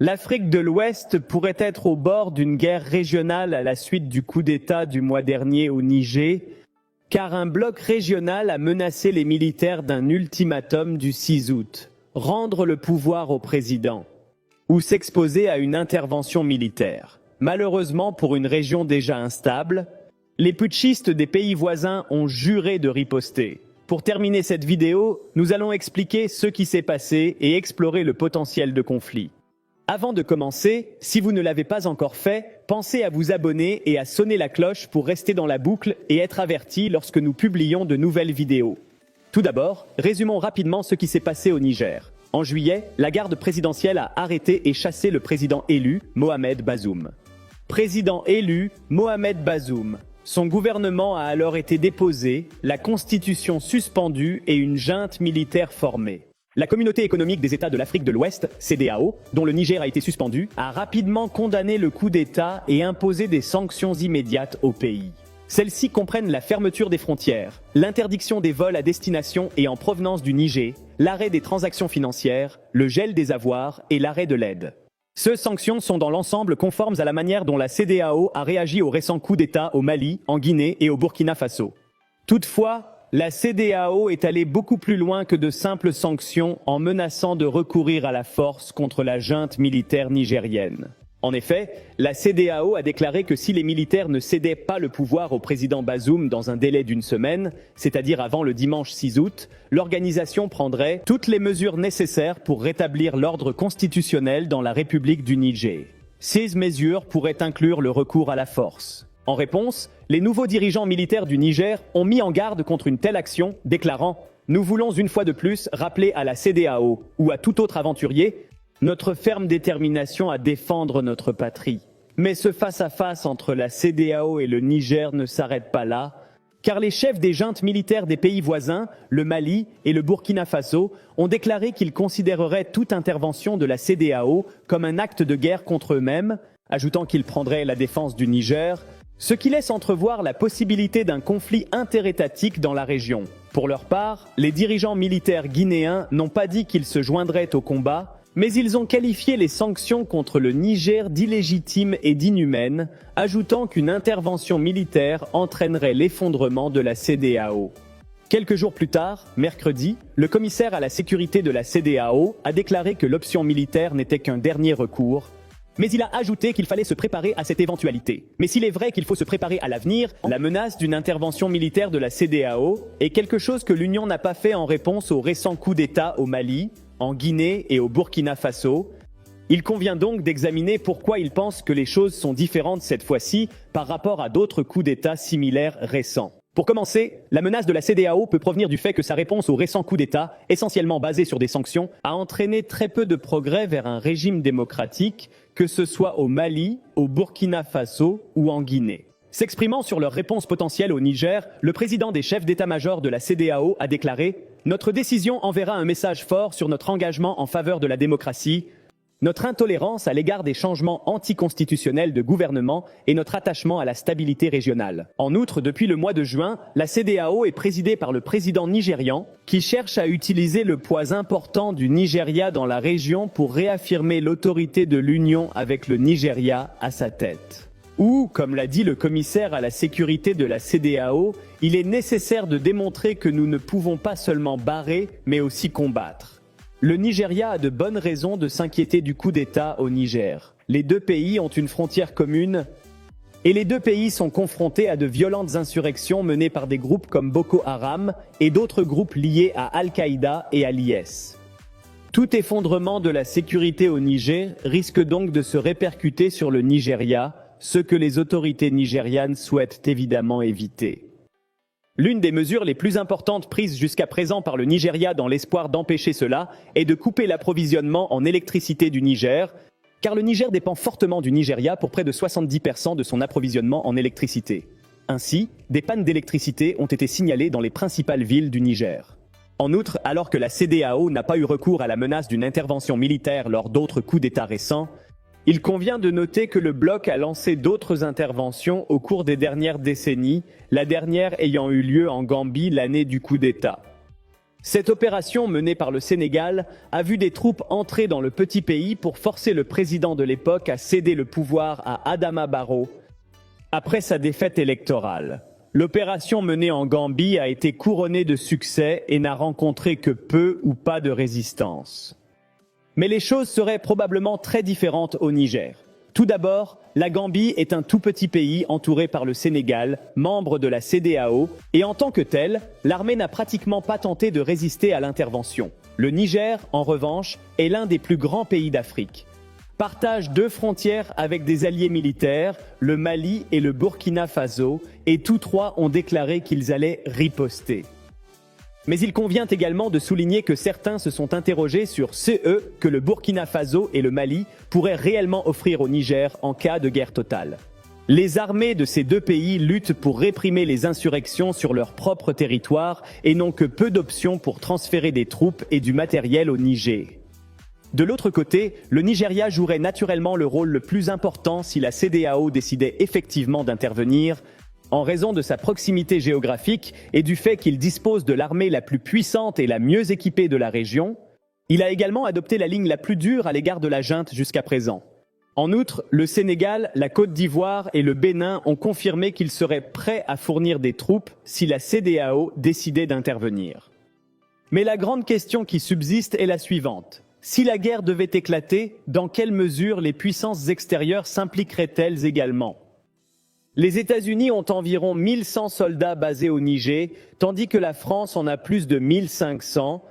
L'Afrique de l'Ouest pourrait être au bord d'une guerre régionale à la suite du coup d'État du mois dernier au Niger, car un bloc régional a menacé les militaires d'un ultimatum du 6 août, rendre le pouvoir au président, ou s'exposer à une intervention militaire. Malheureusement, pour une région déjà instable, les putschistes des pays voisins ont juré de riposter. Pour terminer cette vidéo, nous allons expliquer ce qui s'est passé et explorer le potentiel de conflit. Avant de commencer, si vous ne l'avez pas encore fait, pensez à vous abonner et à sonner la cloche pour rester dans la boucle et être averti lorsque nous publions de nouvelles vidéos. Tout d'abord, résumons rapidement ce qui s'est passé au Niger. En juillet, la garde présidentielle a arrêté et chassé le président élu, Mohamed Bazoum. Président élu, Mohamed Bazoum. Son gouvernement a alors été déposé, la constitution suspendue et une junte militaire formée. La Communauté économique des États de l'Afrique de l'Ouest, CEDEAO, dont le Niger a été suspendu, a rapidement condamné le coup d'État et imposé des sanctions immédiates au pays. Celles-ci comprennent la fermeture des frontières, l'interdiction des vols à destination et en provenance du Niger, l'arrêt des transactions financières, le gel des avoirs et l'arrêt de l'aide. Ces sanctions sont dans l'ensemble conformes à la manière dont la CEDEAO a réagi au récent coup d'État au Mali, en Guinée et au Burkina Faso. Toutefois, la CEDEAO est allée beaucoup plus loin que de simples sanctions en menaçant de recourir à la force contre la junte militaire nigérienne. En effet, la CEDEAO a déclaré que si les militaires ne cédaient pas le pouvoir au président Bazoum dans un délai d'une semaine, c'est-à-dire avant le dimanche 6 août, l'organisation prendrait toutes les mesures nécessaires pour rétablir l'ordre constitutionnel dans la République du Niger. Ces mesures pourraient inclure le recours à la force. En réponse, les nouveaux dirigeants militaires du Niger ont mis en garde contre une telle action, déclarant « Nous voulons une fois de plus rappeler à la CEDEAO ou à tout autre aventurier notre ferme détermination à défendre notre patrie. » Mais ce face-à-face entre la CEDEAO et le Niger ne s'arrête pas là, car les chefs des juntes militaires des pays voisins, le Mali et le Burkina Faso, ont déclaré qu'ils considéreraient toute intervention de la CEDEAO comme un acte de guerre contre eux-mêmes, ajoutant qu'ils prendraient la défense du Niger, ce qui laisse entrevoir la possibilité d'un conflit interétatique dans la région. Pour leur part, les dirigeants militaires guinéens n'ont pas dit qu'ils se joindraient au combat, mais ils ont qualifié les sanctions contre le Niger d'illégitimes et d'inhumaines, ajoutant qu'une intervention militaire entraînerait l'effondrement de la CEDEAO. Quelques jours plus tard, mercredi, le commissaire à la sécurité de la CEDEAO a déclaré que l'option militaire n'était qu'un dernier recours, mais il a ajouté qu'il fallait se préparer à cette éventualité. Mais s'il est vrai qu'il faut se préparer à l'avenir, la menace d'une intervention militaire de la CEDEAO est quelque chose que l'Union n'a pas fait en réponse au récent coup d'État au Mali, en Guinée et au Burkina Faso. Il convient donc d'examiner pourquoi ils pensent que les choses sont différentes cette fois-ci par rapport à d'autres coups d'État similaires récents. Pour commencer, la menace de la CEDEAO peut provenir du fait que sa réponse au récent coup d'État, essentiellement basé sur des sanctions, a entraîné très peu de progrès vers un régime démocratique, que ce soit au Mali, au Burkina Faso ou en Guinée. S'exprimant sur leur réponse potentielle au Niger, le président des chefs d'état-major de la CEDEAO a déclaré « Notre décision enverra un message fort sur notre engagement en faveur de la démocratie, notre intolérance à l'égard des changements anticonstitutionnels de gouvernement et notre attachement à la stabilité régionale. » En outre, depuis le mois de juin, la CEDEAO est présidée par le président nigérian qui cherche à utiliser le poids important du Nigeria dans la région pour réaffirmer l'autorité de l'Union avec le Nigeria à sa tête. Ou, comme l'a dit le commissaire à la sécurité de la CEDEAO, il est nécessaire de démontrer que nous ne pouvons pas seulement barrer, mais aussi combattre. Le Nigeria a de bonnes raisons de s'inquiéter du coup d'État au Niger. Les deux pays ont une frontière commune et les deux pays sont confrontés à de violentes insurrections menées par des groupes comme Boko Haram et d'autres groupes liés à Al-Qaïda et à l'IS. Tout effondrement de la sécurité au Niger risque donc de se répercuter sur le Nigeria, ce que les autorités nigérianes souhaitent évidemment éviter. L'une des mesures les plus importantes prises jusqu'à présent par le Nigeria dans l'espoir d'empêcher cela est de couper l'approvisionnement en électricité du Niger, car le Niger dépend fortement du Nigeria pour près de 70% de son approvisionnement en électricité. Ainsi, des pannes d'électricité ont été signalées dans les principales villes du Niger. En outre, alors que la CEDEAO n'a pas eu recours à la menace d'une intervention militaire lors d'autres coups d'État récents, il convient de noter que le bloc a lancé d'autres interventions au cours des dernières décennies, la dernière ayant eu lieu en Gambie l'année du coup d'État. Cette opération menée par le Sénégal a vu des troupes entrer dans le petit pays pour forcer le président de l'époque à céder le pouvoir à Adama Barrow après sa défaite électorale. L'opération menée en Gambie a été couronnée de succès et n'a rencontré que peu ou pas de résistance. Mais les choses seraient probablement très différentes au Niger. Tout d'abord, la Gambie est un tout petit pays entouré par le Sénégal, membre de la CEDEAO, et en tant que tel, l'armée n'a pratiquement pas tenté de résister à l'intervention. Le Niger, en revanche, est l'un des plus grands pays d'Afrique. Partage 2 frontières avec des alliés militaires, le Mali et le Burkina Faso, et tous 3 ont déclaré qu'ils allaient riposter. Mais il convient également de souligner que certains se sont interrogés sur ce que le Burkina Faso et le Mali pourraient réellement offrir au Niger en cas de guerre totale. Les armées de ces 2 pays luttent pour réprimer les insurrections sur leur propre territoire et n'ont que peu d'options pour transférer des troupes et du matériel au Niger. De l'autre côté, le Nigeria jouerait naturellement le rôle le plus important si la CEDEAO décidait effectivement d'intervenir, en raison de sa proximité géographique et du fait qu'il dispose de l'armée la plus puissante et la mieux équipée de la région. Il a également adopté la ligne la plus dure à l'égard de la junte jusqu'à présent. En outre, le Sénégal, la Côte d'Ivoire et le Bénin ont confirmé qu'ils seraient prêts à fournir des troupes si la CEDEAO décidait d'intervenir. Mais la grande question qui subsiste est la suivante. Si la guerre devait éclater, dans quelle mesure les puissances extérieures s'impliqueraient-elles également ? Les États-Unis ont environ 1100 soldats basés au Niger, tandis que la France en a plus de 1500,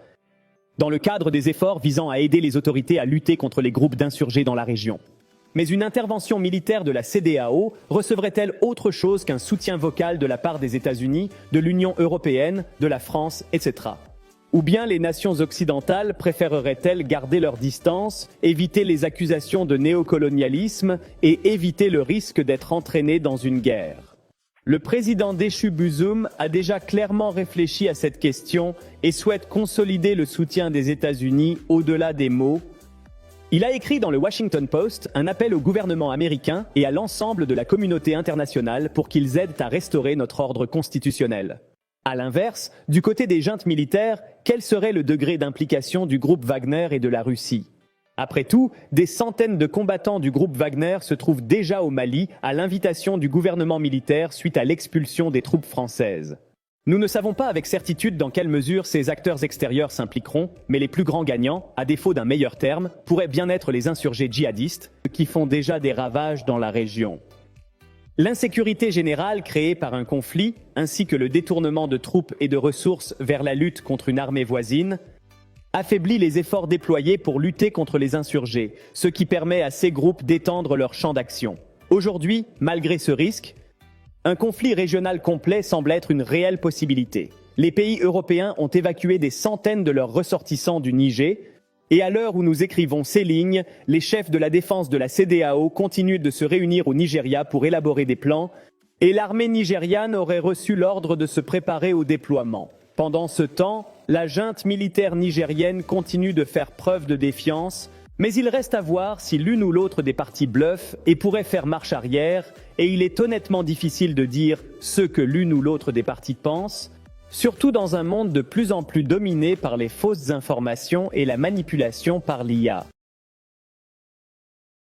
dans le cadre des efforts visant à aider les autorités à lutter contre les groupes d'insurgés dans la région. Mais une intervention militaire de la CEDEAO recevrait-elle autre chose qu'un soutien vocal de la part des États-Unis, de l'Union européenne, de la France, etc. Ou bien les nations occidentales préféreraient-elles garder leur distance, éviter les accusations de néocolonialisme et éviter le risque d'être entraînées dans une guerre? Le président déchu Bazoum a déjà clairement réfléchi à cette question et souhaite consolider le soutien des États-Unis au-delà des mots. Il a écrit dans le Washington Post un appel au gouvernement américain et à l'ensemble de la communauté internationale pour qu'ils aident à restaurer notre ordre constitutionnel. À l'inverse, du côté des juntes militaires, quel serait le degré d'implication du groupe Wagner et de la Russie? Après tout, des centaines de combattants du groupe Wagner se trouvent déjà au Mali à l'invitation du gouvernement militaire suite à l'expulsion des troupes françaises. Nous ne savons pas avec certitude dans quelle mesure ces acteurs extérieurs s'impliqueront, mais les plus grands gagnants, à défaut d'un meilleur terme, pourraient bien être les insurgés djihadistes, qui font déjà des ravages dans la région. L'insécurité générale créée par un conflit, ainsi que le détournement de troupes et de ressources vers la lutte contre une armée voisine, affaiblit les efforts déployés pour lutter contre les insurgés, ce qui permet à ces groupes d'étendre leur champ d'action. Aujourd'hui, malgré ce risque, un conflit régional complet semble être une réelle possibilité. Les pays européens ont évacué des centaines de leurs ressortissants du Niger, et à l'heure où nous écrivons ces lignes, les chefs de la défense de la CEDEAO continuent de se réunir au Nigeria pour élaborer des plans, et l'armée nigériane aurait reçu l'ordre de se préparer au déploiement. Pendant ce temps, la junte militaire nigérienne continue de faire preuve de défiance, mais il reste à voir si l'une ou l'autre des parties bluffe et pourrait faire marche arrière, et il est honnêtement difficile de dire ce que l'une ou l'autre des parties pense, surtout dans un monde de plus en plus dominé par les fausses informations et la manipulation par l'IA.